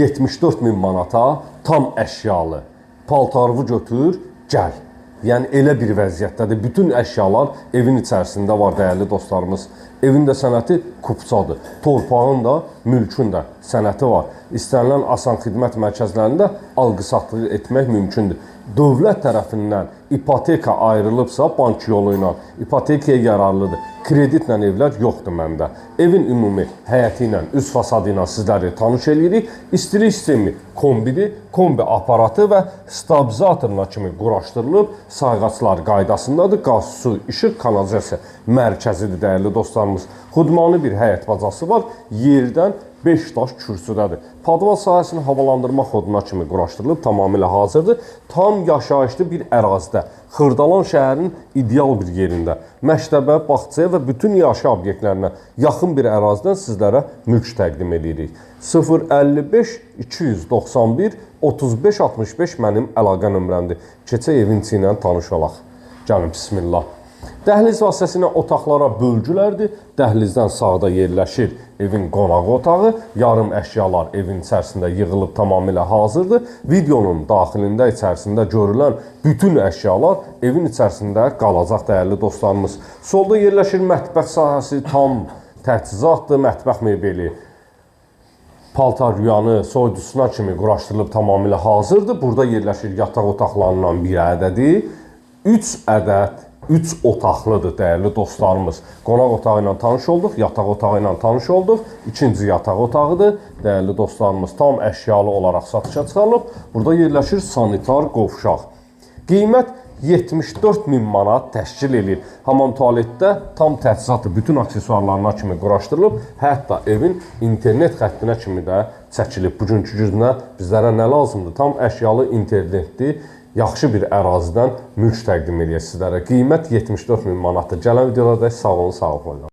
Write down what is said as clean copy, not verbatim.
74 min manata tam əşyalı paltarını götür, gəl. Yəni elə bir vəziyyətdədir. Bütün əşyalar evin içərisində var, dəyərli dostlarımız. Evin də sənəti kupçadır. Torpağın da, mülkün də sənəti var. İstənilən asan xidmət mərkəzlərində alqı-satqı etmək mümkündür. Dövlət tərəfindən ipoteka ayrılıbsa, bank yolu ilə ipotekaya yararlıdır. Kreditlə evlər yoxdur məndə. Evin ümumi həyəti ilə, üst fasadı ilə sizləri tanış edirik. İstilik sistemi kombidir, kombi aparatı və stabilizatoruna kimi quraşdırılıb, sayğaclar qaydasındadır. Qaz, su, işıq, kanalizasiya mərkəzidir, dəyərli dostlarımız. Xudmanlı bir həyət bacası var, yerdən 5 daş kürsüdədir. Padval sahəsini havalandırma xoduna kimi quraşdırılıb, tamamilə hazırdır. Tam yaşayışlı bir ərazidə, Xırdalan şəhərinin ideal bir yerində, məktəbə, bağçaya və bütün yaşayış obyektlərinə yaxın bir ərazidən sizlərə mülk təqdim edirik. 055 291 35 65 mənim əlaqə nömrəmdir. Keçək evin içi ilə tanış olaq. Gəlin, bismillah. Dəhliz vasitəsilə otaqlara bölgülərdir. Dəhlizdən sağda yerləşir evin qonaq otağı. Yarım əşyalar evin içərisində yığılıb tamamilə hazırdır. Videonun daxilində içərisində görülən bütün əşyalar evin içərisində qalacaq, dəyərli dostlarımız. Solda yerləşir mətbəx sahəsi, tam təchizatdır, mətbəx mebeli. Paltar yuyanı, soyuducusuna kimi quraşdırılıb tamamilə hazırdır. Burada yerləşir yataq otaqlarından bir ədədi. 3 ədəd 3 otaqlıdır, dəyərli dostlarımız. Qonaq otağı ilə tanış olduq, yataq otağı ilə tanış olduq. İkinci yataq otağıdır, dəyərli dostlarımız. Tam əşyalı olaraq satışa çıxarılıb. Burada yerləşir sanitar qovşaq. Qiymət 74 min manat təşkil edir. Hamam tualetdə tam təchizatı bütün aksesuarlarına kimi quraşdırılıb. Hətta evin internet xəttinə kimi də çəkilib. Bugünkü günə bizlərə nə lazımdır? Tam əşyalı internetdir. Yaxşı bir ərazidən mülk təqdim edək sizlərə. Qiymət 74 min manatdır. Gələn videolarda sağ olun, sağ olun.